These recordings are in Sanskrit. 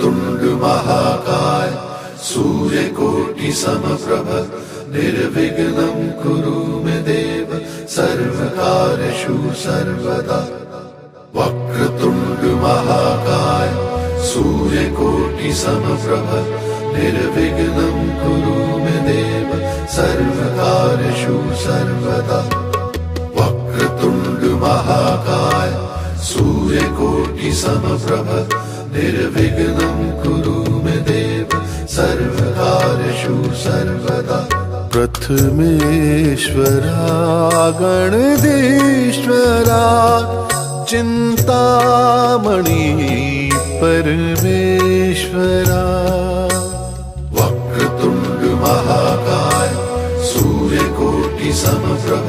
वक्रतुण्ड महाकाय सूर्यकोटि समप्रभ निर्विघ्नं कुरु मे देव सर्वकार्येषु सर्वदा। वक्रतुण्ड महाकाय सूर्यकोटि समप्रभ निर्विघ्नं कुरु मे देव सर्वकार्येषु सर्वदा। वक्रतुण्ड महाकाय सूर्यकोटि समप्रभ निर्विघ्नं कुरु मे देव सर्वकार्येषु सर्वदा। प्रथमेश्वरा गणधीश्वरा चिन्तामणि परमेश्वरा। वक्रतुण्ड महाकाय सूर्यकोटि समप्रभ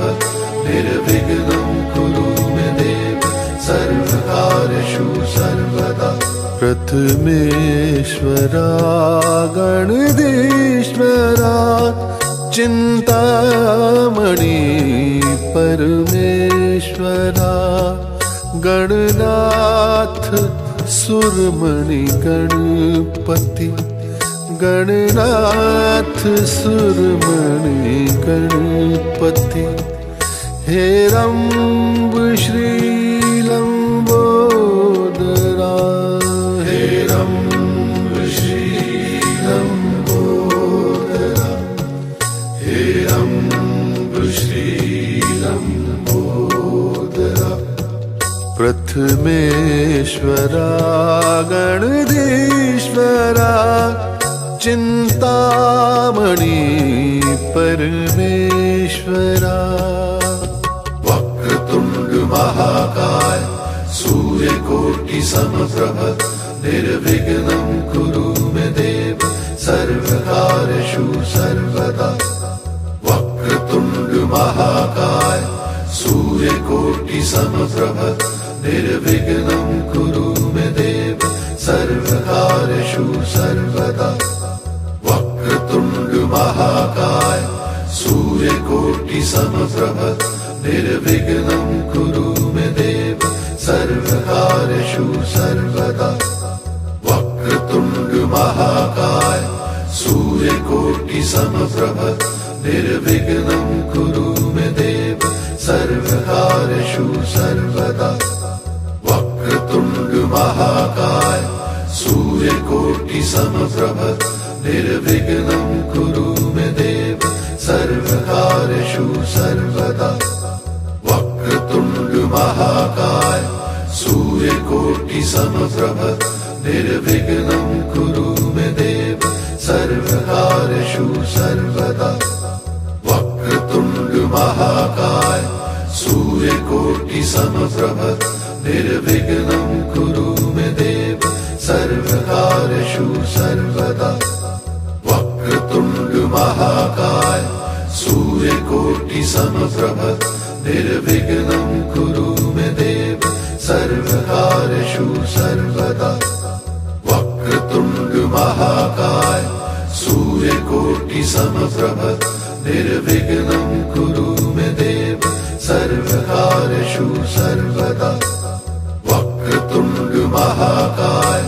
निर्विघ्नं कुरु मे देव सर्वकार्येषु सर्वदा। प्रथमेश्वरा गणधीश्वरा चिन्तामणि परमेश्वरा। गणनाथ सुरमणि गणपति गणनाथ सुरमणि गणपति। हेरम्ब श्रीलम्बोदरा हेरम्ब श्रीलम्बोदरा हेरम्ब श्रीलम्बोदरा। प्रथमेश्वरा गणधीश्वरा चिन्तामणि परमेश्वरा। वक्रतुण्ड महाकाय सूर्यकोटि समप्रभ निर्विघ्नं कुरु मे देव सर्वकार्येषु सर्वदा। वक्रतुण्ड महाकाय सूर्यकोटि समप्रभ निर्विघ्नं कुरु मे देव सर्वकार्येषु सर्वदा। वक्रतुण्ड महाकाय सूर्यकोटि समप्रभ निर्विघ्नं कुरु मे देव सर्वकार्येषु सर्वदा। वक्रतुण्ड महाकाय सूर्यकोटि समप्रभ निर्विघ्नं कुरु मे देव सर्वकार्येषु सर्वदा। वक्रतुण्ड महाकाय सूर्यकोटि समप्रभ निर्विघ्नं कुरु मे देव सर्वकार्येषु सर्वदा। वक्रतुण्ड महाकाय सूर्यकोटि समप्रभ निर्विघ्नं कुरु मे देव सर्वकार्येषु सर्वदा। वक्रतुण्ड महाकाय सूर्यकोटि समप्रभ निर्विघ्नं कुरु मे देव सर्वकार्येषु सर्वदा। वक्रतुण्ड महाकाय सूर्यकोटि समप्रभ निर्विघ्नं कुरु मे देव सर्वकार्येषु सर्वदा। वक्रतुण्ड महाकाय सूर्यकोटि समप्रभ निर्विघ्नं कुरु मे देव सर्वकार्येषु सर्वदा। वक्रतुण्ड महाकाय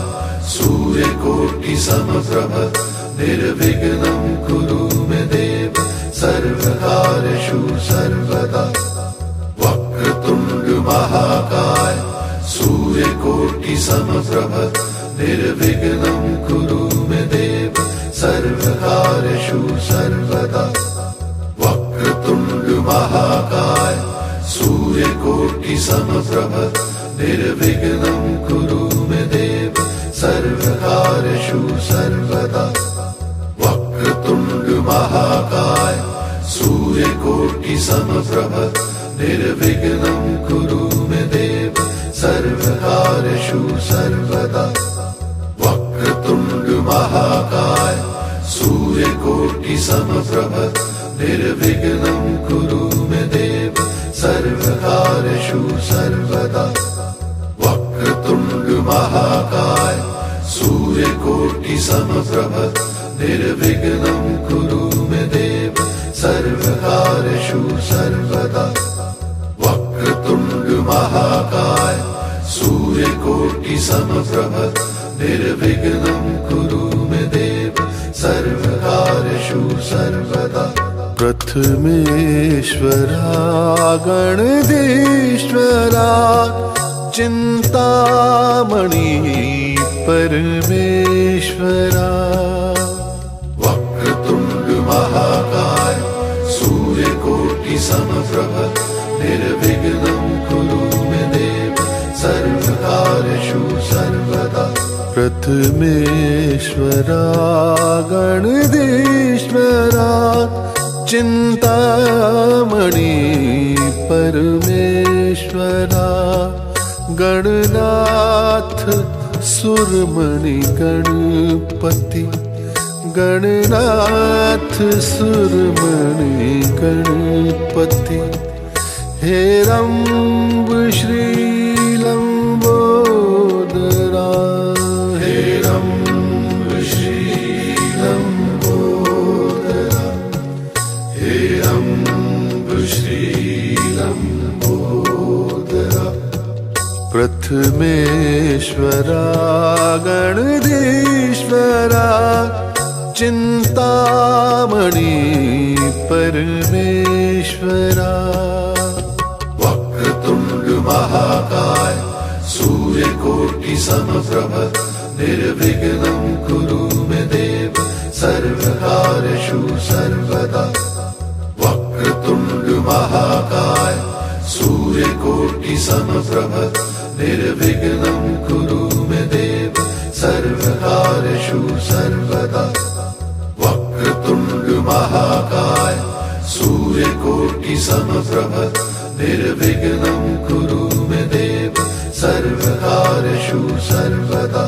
सूर्यकोटि समप्रभ निर्विघ्नं कुरु मे देव सर्वकार्येषु सर्वदा। वक्रतुण्ड महाकाय सूर्यकोटि समप्रभ निर्विघ्नं कुरु मे देव सर्वकार्येषु सर्वदा। वक्रतुण्ड महाकाय सूर्यकोटि समप्रभ निर्विघ्नं कुरु मे देव सर्वकार्येषु सर्वदा। वक्रतुण्ड महाकाय सूर्यकोटि समप्रभ निर्विघ्नं कुरु मे देव सर्वकार्येषु सर्वदा। वक्रतुण्ड महाकाय सूर्यकोटि समप्रभ निर्विघ्नं कुरु मे देव सर्वकार्येषु सर्वदा। वक्रतुण्ड महाकाय सूर्यकोटि समप्रभ निर्विघ्नं कुरु मे देव सर्वकार्येषु सर्वदा। वक्रतुण्ड महाकाय सूर्यकोटि समप्रभ निर्विघ्नं कुरु मे देव सर्वकार्येषु सर्वदा। प्रथमेश्वरा गणधीश्वरा चिन्तामणि परमेश्वरा। वक्रतुण्ड महाकाय सूर्यकोटि समप्रभ निर्विघ्नं कुरु मे देव सर्वकार्येषु सर्वदा। प्रथमेश्वरा गणधीश्वरा चिन्तामणि परमेश्वरा। गणनाथ सुरमणि गणपति गणनाथ सुरमणि गणपति। हे रंब श्रीलंबोदरा हे रंब श्रीलंबोदरा हे रंब श्रीलंबोदरा। प्रथमेश्वरा गणधीश्वरा चिन्तामणि परमेश्वरा। वक्रतुण्ड महाकाय सूर्यकोटि समप्रभ निर्विघ्नं कुरु मे देव सर्वकार्येषु सर्वदा। वक्रतुण्ड महाकाय सूर्यकोटि समप्रभ निर्विघ्नं कुरु मे देव सर्वकार्येषु सर्वदा। वक्रतुण्ड महाकाय सूर्यकोटि समप्रभ निर्विघ्नं कुरु मे देव सर्वकार्येषु सर्वदा।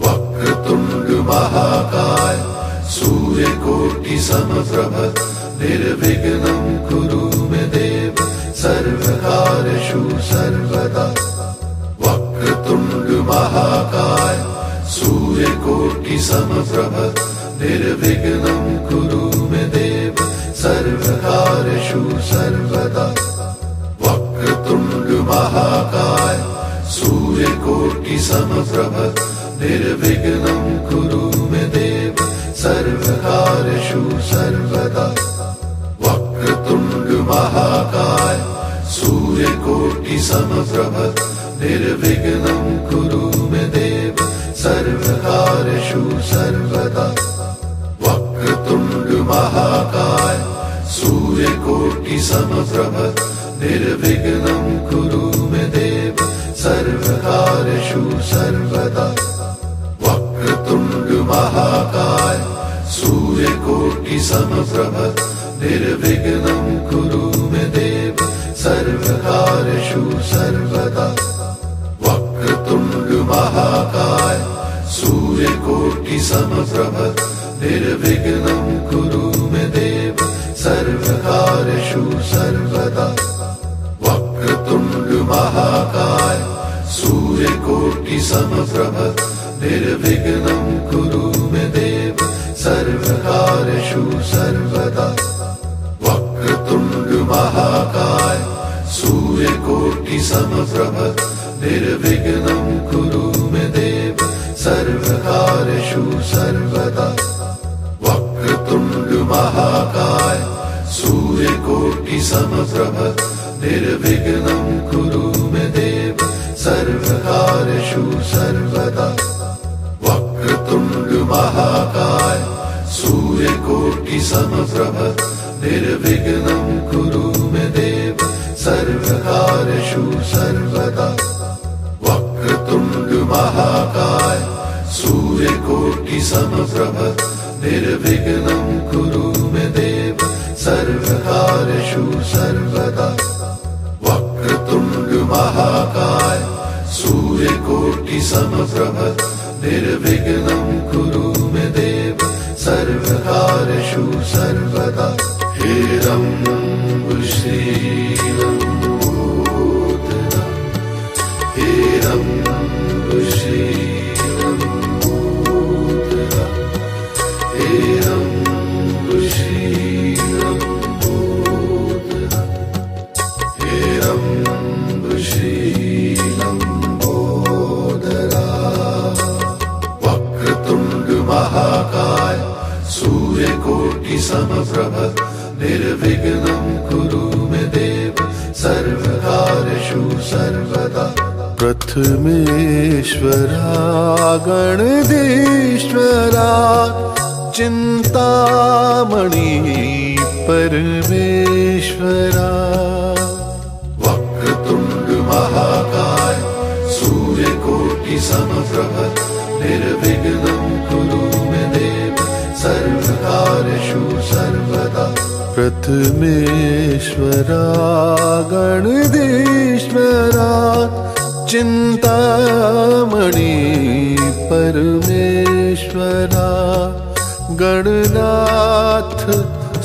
वक्रतुण्ड महाकाय सूर्यकोटि समप्रभ निर्विघ्नं कुरु मे देव सर्वकार्येषु सर्वदा। वक्रतुण्ड महाकाय सूर्यकोटि समप्रभ निर्विघ्नं कुरु मे देव सर्वकार्येषु सर्वदा। वक्रतुण्ड महाकाय सूर्यकोटि समप्रभ निर्विघ्नं कुरु मे देव सर्वकार्येषु सर्वदा। वक्रतुण्ड महाकाय सूर्यकोटि समप्रभ निर्विघ्नं कुरु मे देव सर्वकार्येषु सर्वदा। वक्रतुण्ड महाकाय सूर्यकोटि समप्रभ निर्विघ्नं कुरु मे देव सर्वकार्येषु सर्वदा। वक्रतुण्ड महाकाय सूर्यकोटि समप्रभ निर्विघ्नं कुरु मे देव सर्वकार्येषु सर्वदा। वक्रतुण्ड महाकाय सूर्यकोटि समप्रभ निर्विघ्नं कुरु मे देव सर्वकार्येषु सर्वदा। वक्रतुण्ड महाकाय सूर्यकोटि समप्रभ निर्विघ्नं कुरु मे देव सर्वकार्येषु सर्वदा। वक्रतुण्ड महाकाय सूर्यकोटि समप्रभ निर्विघ्नं कुरु मे देव सर्वकार्येषु सर्वदा। वक्रतुण्ड महाकाय सूर्यकोटि समप्रभ निर्विघ्नं कुरु मे देव सर्वकार्येषु सर्वदा। वक्रतुण्ड महाकाय सूर्यकोटि समप्रभ निर्विघ्नं कुरु मे देव सर्वकार्येषु सर्वदा। वक्रतुण्ड महाकाय सूर्यकोटि समप्रभ निर्विघ्नं कुरु मे देव सर्वकार्येषु सर्वदा। वक्रतुण्ड महाकाय सूर्यकोटि समप्रभ निर्विघ्नं कुरु मे देव सर्वकार्येषु सर्वदा। हे रंब श्रीलंबोदरा हे रंब श्रीलंबोदरा हे रंब श्रीलंबोदरा हे रंब श्रीलंबोदरा। प्रथमेश्वरा गणधीश्वरा चिन्तामणि परमेश्वरा वक्रतुण्ड महाकाय सूर्यकोटि समप्रभ निर्विघ्नं कुरु मे देव सर्वकार्येषु सर्वदा प्रथमेश्वरा गणधीश्वरा चिन्तामणि परमेश्वरा गणनाथ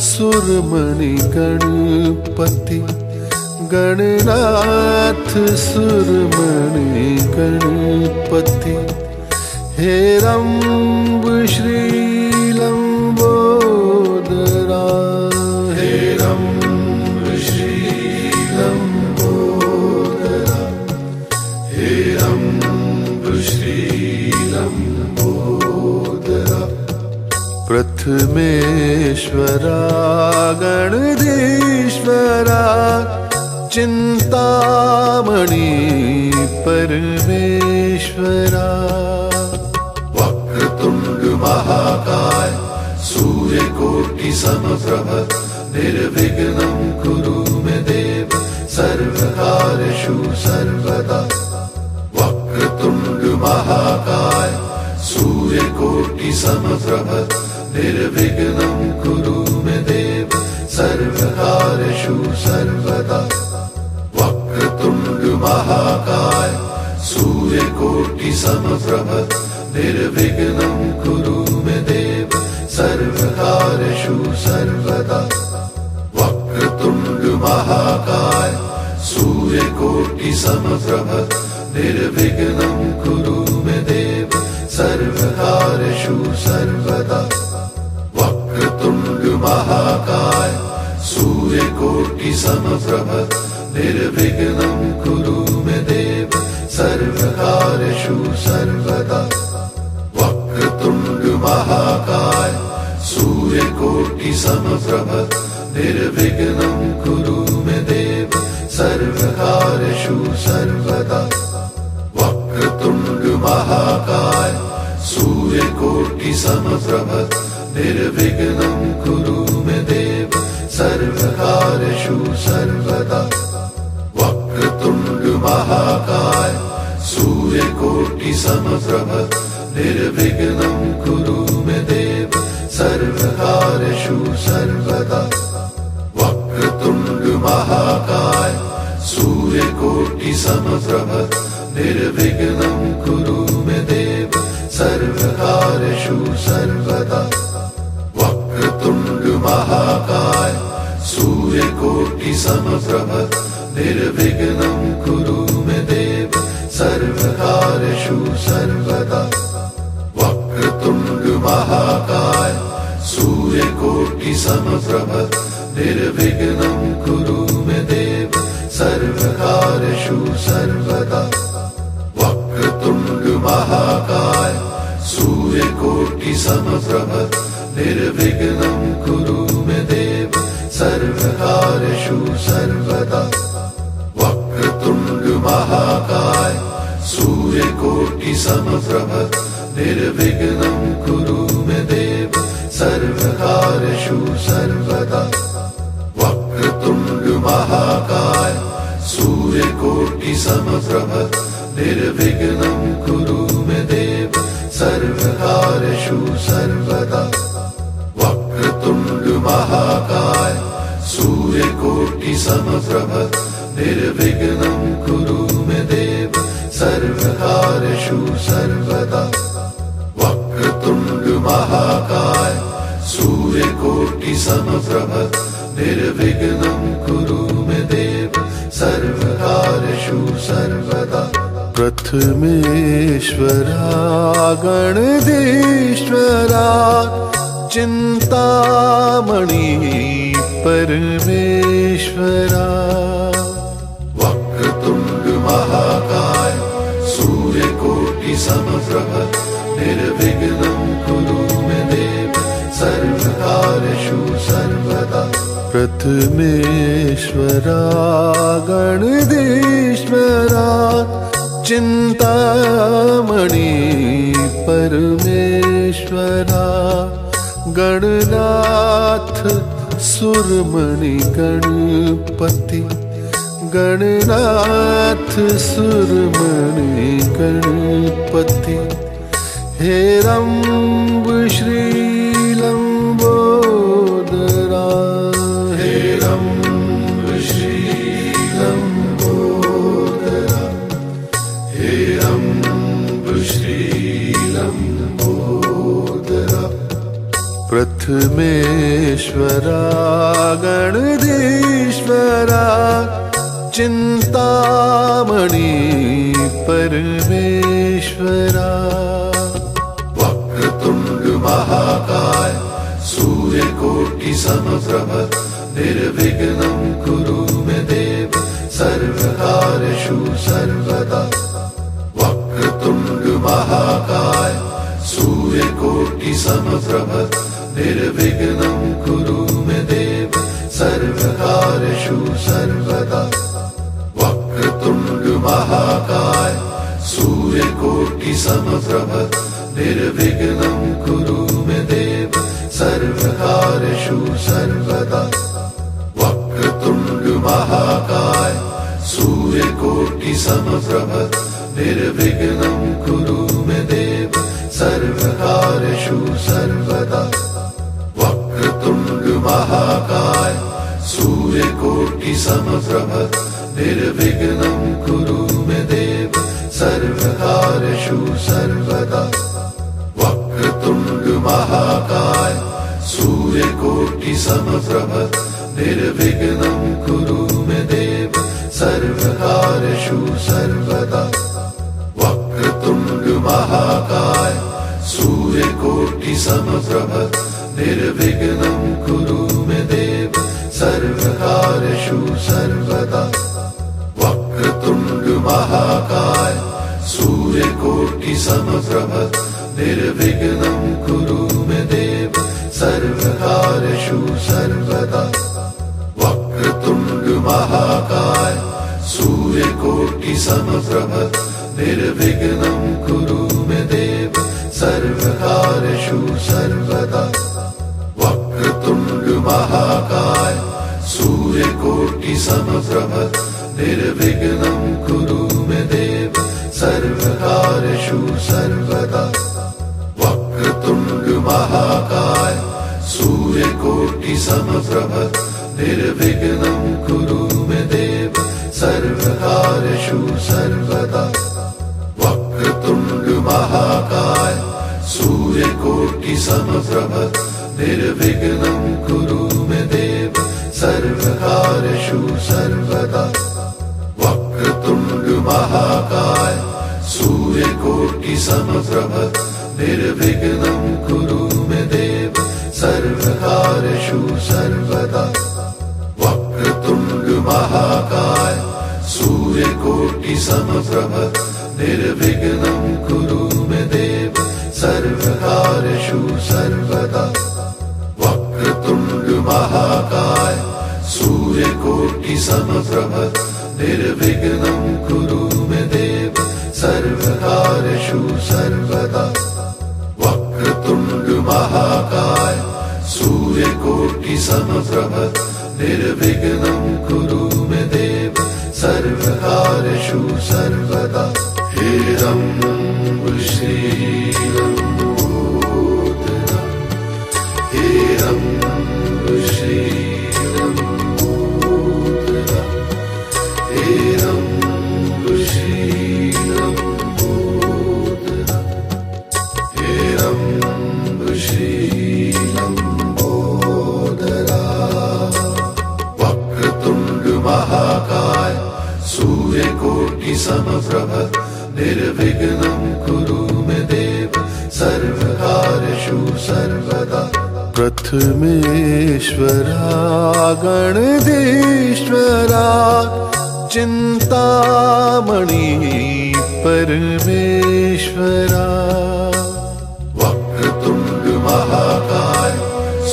सुरमणि गणपति गणनाथ सुरमणि गणपति हेरम्ब श्रीलम्बोदरा हेरम्ब श्रीलम्बोदरा हेरम्ब श्रीलम्बोदरा प्रथमेश्वरा गणधीश्वरा चिन्तामणि परमेश्वरा वक्रतुण्ड महाकाय सूर्यकोटि समप्रभ निर्विघ्नं कुरु मे देव सर्वकार्येषु सर्वदा वक्रतुण्ड महाकाय सूर्यकोटि समप्रभ निर्विघ्नं कुरु मे देव सर्वकार्येषु सर्वदा वक्रतुण्ड महाकाय सूर्यकोटि समप्रभ निर्विघ्नं कुरु मे देव सर्वकार्येषु सर्वदा वक्रतुण्ड महाकाय सूर्यकोटि समप्रभ निर्विघ्नं कुरु मे देव सर्वकार्येषु सर्वदा वक्रतुण्ड महाकाय सूर्यकोटि समप्रभ निर्विघ्नं कुरु मे देव सर्वकार्येषु सर्वदा वक्रतुण्ड महाकाय सूर्यकोटि समप्रभ निर्विघ्नं कुरु मे देव सर्वकार्येषु सर्वदा वक्रतुण्ड महाकाय सूर्यकोटि समप्रभ निर्विघ्नं कुरु मे देव सर्वकार्येषु सर्वदा वक्रतुण्ड महाकाय सूर्यकोटि समप्रभ निर्विघ्नं कुरु मे देव सर्वकार्येषु सर्वदा वक्रतुण्ड महाकाय सूर्यकोटि समप्रभ निर्विघ्नं कुरु मे देव सर्वकार्येषु सर्वदा वक्रतुण्ड महाकाय सूर्यकोटि समप्रभ निर्विघ्नं कुरु मे देव सर्वकार्येषु सर्वदा वक्रतुण्ड महाकाय सूर्यकोटि समप्रभ निर्विघ्नं कुरु मे देव सर्वकार्येषु सर्वदा वक्रतुण्ड महाकाय सूर्यकोटि समप्रभ निर्विघ्नं कुरु मे देव सर्वकार्येषु सर्वदा वक्रतुण्ड महाकाय सूर्यकोटि समप्रभ निर्विघ्नं कुरु मे देव सर्वकार्येषु सर्वदा वक्रतुण्ड महाकाय सूर्यकोटि समप्रभ निर्विघ्नं कुरु मे देव सर्वकार्येषु सर्वदा वक्रतुण्ड महाकाय सूर्यकोटि समप्रभ निर्विघ्नं कुरु मे देव सर्वकार्येषु सर्वदा वक्रतुण्ड महाकाय सूर्यकोटि समप्रभ निर्विघ्नं कुरु मे देव सर्वकार्येषु सर्वदा प्रथमेश्वरा गणधीश्वरा चिन्तामणि परमेश्वरा वक्रतुण्ड महाकाय सूर्यकोटि समप्रभ निर्विघ्नं कुरु मे देव सर्वकार्येषु सर्वदा प्रथमेश्वरा गणधीश्वरा चिंतामणि परमेश्वरा गणनाथ सुरमणि गणपति गणनाथ सुरमणि गणपति हे रंब श्री लंबोदरा हे रंब श्री लंबोदरा हे रंब श्री लंबोदरा प्रथमेश्वरा गणधीश्वरा चिंतामणि परमेश्वरा वक्रतुंड महाकाय सूर्यकोटि समप्रभ निर्विघ्नं कुरु मे देव सर्वकार्येषु सर्वदा वक्रतुंड महाकाय सूर्यकोटि समप्रभ निर्विघ्नं कुरु मे देव सर्वकार्येषु सर्वदा वक्रतुंड महाकाय सूर्यकोटि समप्रभ निर्विघ्नं कुरु मे देव सर्वकार्येषु सर्वदा वक्रतुंड महाकाय सूर्यकोटि समप्रभ निर्विघ्नं कुरु मे देव सर्वकार्येषु सर्वदा वक्रतुंड महाकाय सूर्यकोटि समप्रभ निर्विघ्नं कुरु मे देव सर्वकार्येषु सर्वदा वक्रतुंड महाकाय सूर्यकोटि समप्रभ निर्विघ्नं कुरु मे देव सर्वकार्येषु सर्वदा वक्रतुंड महाकाय सूर्यकोटि समप्रभ निर्विघ्नं कुरु मे देव सर्वकार्येषु सर्वदा वक्रतुंड महाकाय सूर्यकोटि समप्रभ निर्विघ्नं कुरु मे देव सर्वकार्येषु सर्वदा वक्रतुंड महाकाय सूर्यकोटि समप्रभ निर्विघ्नं कुरु मे देव सर्वकार्येषु सर्वदा वक्रतुंड महाकाय सूर्यकोटि समप्रभ निर्विघ्नं कुरु मे देव सर्वकार्येषु सर्वदा वक्रतुंड महाकाय सूर्यकोटि समप्रभ निर्विघ्नं कुरु मे देव सर्वकार्येषु सर्वदा वक्रतुंड महाकाय सूर्यकोटि समप्रभ निर्विघ्नं कुरु मे देव सर्वकार्येषु सर्वदा वक्रतुंड महाकाय सूर्यकोटि समप्रभ निर्विघ्नं कुरु मे देव सर्वकार्येषु सर्वदा वक्रतुंड महाकाय सूर्यकोटि समप्रभ निर्विघ्नं कुरु मे देव सर्वकार्येषु सर्वदा वक्रतुंड महाकाय सूर्यकोटि समप्रभ निर्विघ्नं कुरु मे देव सर्वकार्येषु सर्वदा वक्रतुंड महाकाय सूर्यकोटि समप्रभ निर्विघ्नं कुरु मे देव सर्वकार्येषु सर्वदा हे रंब श्री लंबोदरा हे रंब श्री लंबोदरा हे रंब श्री लंबोदरा हे रंब श्री लंबोदरा वक्रतुंड महाकाय सूर्यकोटि समप्रभ निर्विघ्नं कुरु मे देव सर्वकार्येषु सर्वदा प्रथमेश्वरा गणधीश्वरा चिंतामणि परमेश्वरा वक्रतुंड महाकाय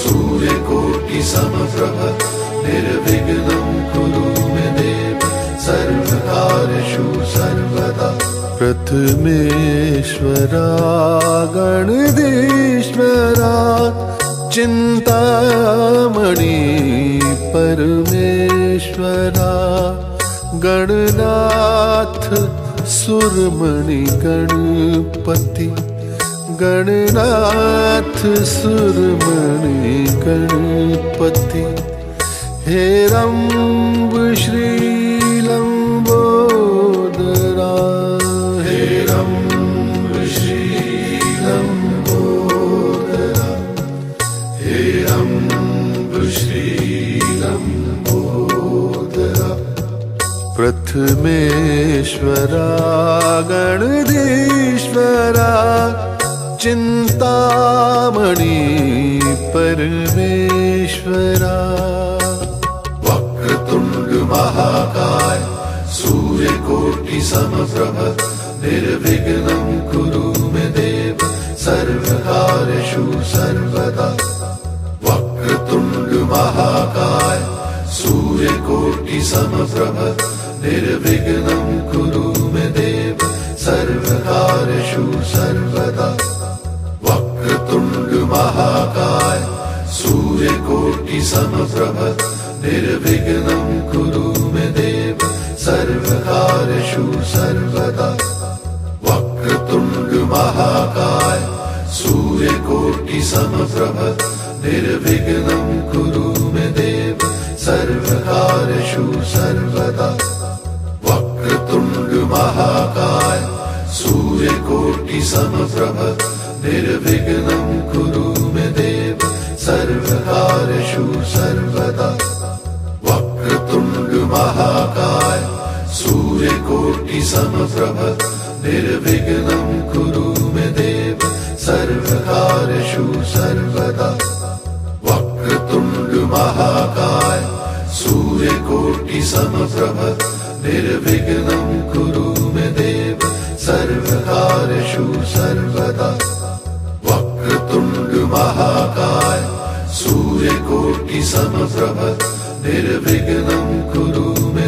सूर्यकोटि समप्रभ निर्विघ्नं कुरु मे देव सर्वकार्येषु सर्वदा प्रथमेश्वरा गणधीश्वरा चिंतामणि परमेश्वरा गणनाथ सुरमणि गणपति गणनाथ सुरमणि गणपति हेरंब श्रीलंबोदरा हेरंब श्रीलंबोदरा हेरंब श्रीलंबोदरा प्रथमेश्वरा गणधीश्वरा चिंतामणि परमेश्वरा वक्रतुंड महाकाय सूर्यकोटि समप्रभ निर्विघ्नं कुरु मे देव सर्वकार्येषु सर्वदा वक्रतुंड महाकाय सूर्यकोटि समप्रभ निर्विघ्नं कुरु मे देव सर्वकार्येषु सर्वदा वक्रतुंड महाकाय सूर्यकोटि समप्रभ निर्विघ्नं कुरु मे देव सर्वकार्येषु सर्वदा वक्रतुंड महाकाय सूर्यकोटि समप्रभ निर्विघ्नं कुरु मे देव सर्वकार्येषु सर्वदा वक्रतुंड महाकाय सूर्यकोटि समप्रभ निर्विघ्नं कुरु मे देव सर्वकार्येषु सर्वदा वक्रतुंड महाकाय सूर्यकोटि समप्रभ निर्विघ्नं कुरु मे देव सर्वकार्येषु सर्वदा वक्रतुंड महाकाय सूर्यकोटि समप्रभ निर्विघ्नं कुरु मे देव सर्वकार्येषु सर्वदा वक्रतुंड महाकाय सूर्यकोटि समप्रभ निर्विघ्नं कुरु मे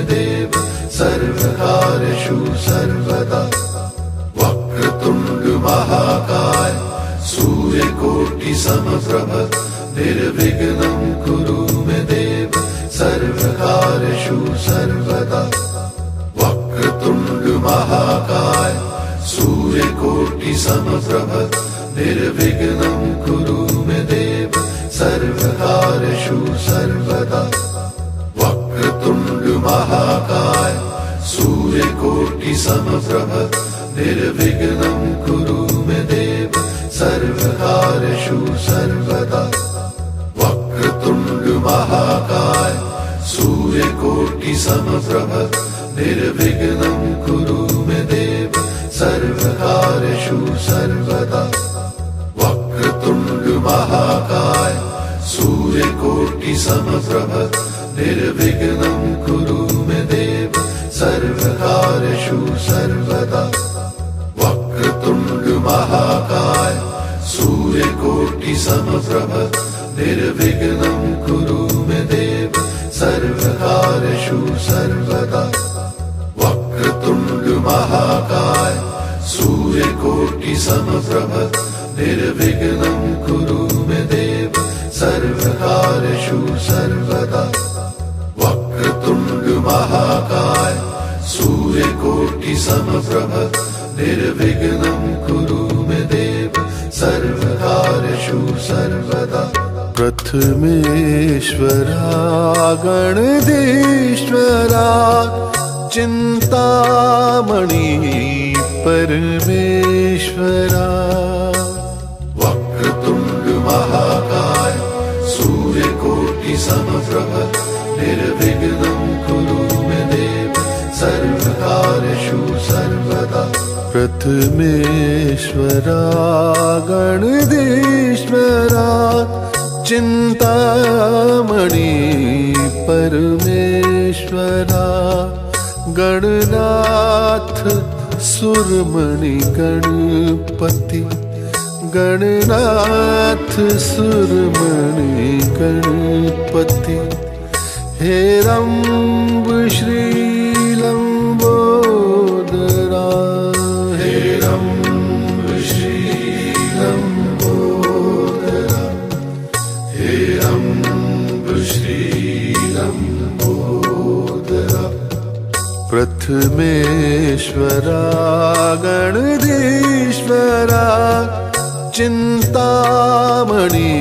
देव सर्वकार्येषु सर्वदा वक्रतुंड महाकाय सूर्यकोटि समप्रभ निर्विघ्नं कुरु मे देव सर्वकार्येषु सर्वदा वक्रतुंड महाकाय सूर्यकोटि समप्रभ निर्विघ्नं कुरु मे देव सर्वकार्येषु सर्वदा वक्रतुंड महाकाय सूर्यकोटि समप्रभ निर्विघ्नं कुरु मे देव सर्वकार्येषु सर्वदा वक्रतुंड महाकाय सूर्यकोटि समप्रभ निर्विघ्नं कुरु मे देव सर्वकार्येषु सर्वदा वक्रतुंड महाकाय सूर्यकोटि समप्रभ निर्विघ्नं कुरु मे देव सर्वकार्येषु सर्वदा वक्रतुंड महाकाय सूर्यकोटि समप्रभ निर्विघ्नं कुरु मे देव सर्वकार्येषु सर्वदा वक्रतुंड महाकाय सूर्यकोटि समप्रभ निर्विघ्नं कुरु मे देव सर्वकार्येषु सर्वदा वक्रतुंड महाकाय सूर्यकोटि समप्रभ निर्विघ्नं कुरु मे देव सर्वकार्येषु सर्वदा प्रथमेश्वरा गणधीश्वरा चिंतामणि परमेश्वरा वक्रतुंड महाकाय सूर्यकोटि समप्रभ निर्विघ्नं कुरु मे देव सर्वकार्येषु सर्वदा प्रथमेश्वरा गणधीश्वरा चिंतामणि परमेश्वरा गणनाथ सुरमणि गणपति गणनाथ सुरमणि गणपति हेरंब श्रीलंबोदरा प्रथमेश्वरा गणधीश्वरा चिन्तामणि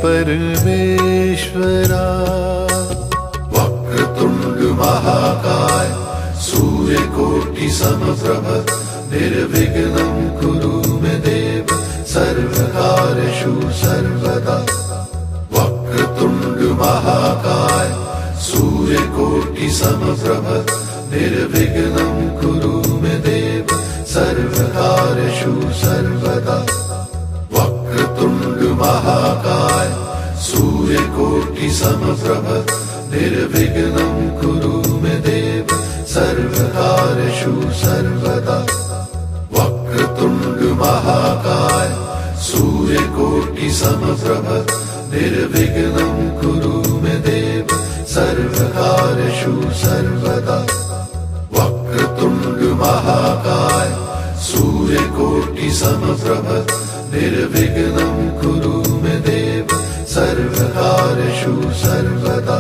परमेश्वरा। वक्रतुण्ड महाकाय सूर्यकोटि समप्रभ निर्विघ्नं कुरु मे देव सर्वकार्येषु सर्वदा। वक्रतुण्ड महाकाय सूर्यकोटि समप्रभ निर्विघ्नं कुरु मे देव सर्वकार्येषु सर्वदा। वक्रतुण्ड महाकाय सूर्यकोटि समप्रभ निर्विघ्नं कुरु मे देव सर्वकार्येषु सर्वदा। वक्रतुण्ड महाकाय सूर्यकोटि समप्रभ निर्विघ्नं कुरु मे देव सर्वकार्येषु सर्वदा। वक्रतुण्ड महाकाय सूर्यकोटि समप्रभ निर्विघ्नं कुरु मे देव सर्वकार्येषु सर्वदा।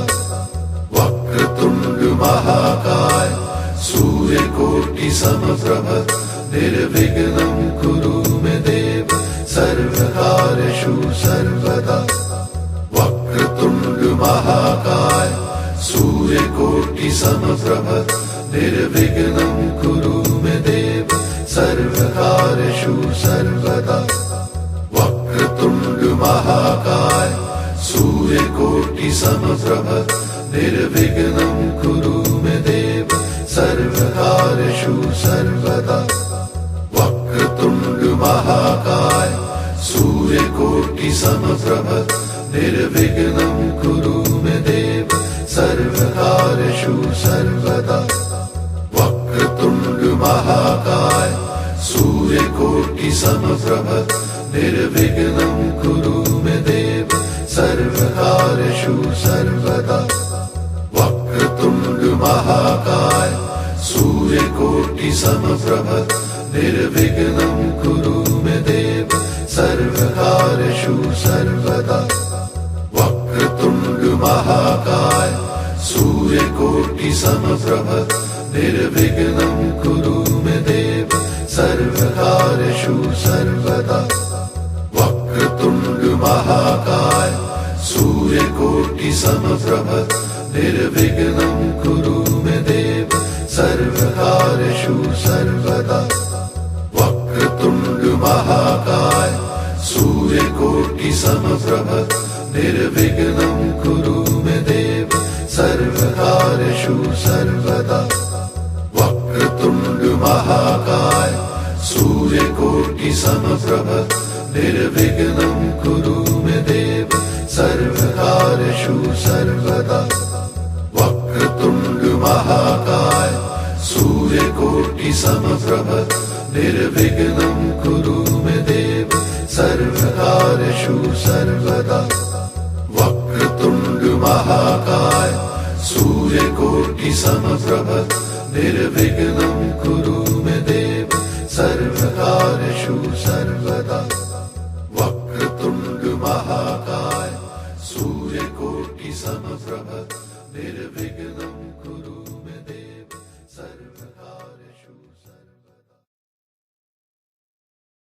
वक्रतुण्ड महाकाय सूर्यकोटि समप्रभ निर्विघ्नं कुरु मे देव सर्वकार्येषु सर्वदा। वक्रतुण्ड महाकाय सूर्यकोटि समप्रभ निर्विघ्नं कुरु मे देव सर्वकार्येषु सर्वदा। वक्रतुण्ड महाकाय सूर्यकोटि समप्रभ निर्विघ्नं कुरु मे देव सर्वकार्येषु सर्वदा। वक्रतुण्ड महाकाय सूर्यकोटि समप्रभ निर्विघ्नं कुरु मे देव सर्वकार्येषु सर्वदा। वक्रतुण्ड महाकाय सूर्यकोटि समप्रभ निर्विघ्नं कुरु मे देव सर्वकार्येषु सर्वदा। वक्रतुण्ड महाकाय सूर्यकोटि समप्रभ निर्विघ्नं कुरु मे देव सर्वकार्येषु सर्वदा। वक्रतुण्ड महाकाय सूर्यकोटि समप्रभ निर्विघ्नं कुरु मे देव सर्वकार्येषु सर्वदा। वक्रतुण्ड महाकाय सूर्यकोटि समप्रभ निर्विघ्नं कुरु मे देव सर्वकार्येषु सर्वदा। वक्रतुण्ड महाकाय सूर्यकोटि समप्रभ निर्विघ्नं कुरु मे देव सर्वकार्येषु सर्वदा। वक्रतुण्ड महाकाय सूर्यकोटि समप्रभ निर्विघ्नं कुरु मे देव सर्वकार्येषु सर्वदा। वक्रतुण्ड महाकाय सूर्यकोटि समप्रभ निर्विघ्नं कुरु मे देव सर्वकार्येषु सर्वदा। वक्रतुण्ड महाकाय सूर्यकोटि समप्रभ निर्विघ्नं कुरु मे देव सर्वकार्येषु सर्वदा। वक्रतुण्ड महाकाय सूर्यकोटि समप्रभ निर्विघ्नं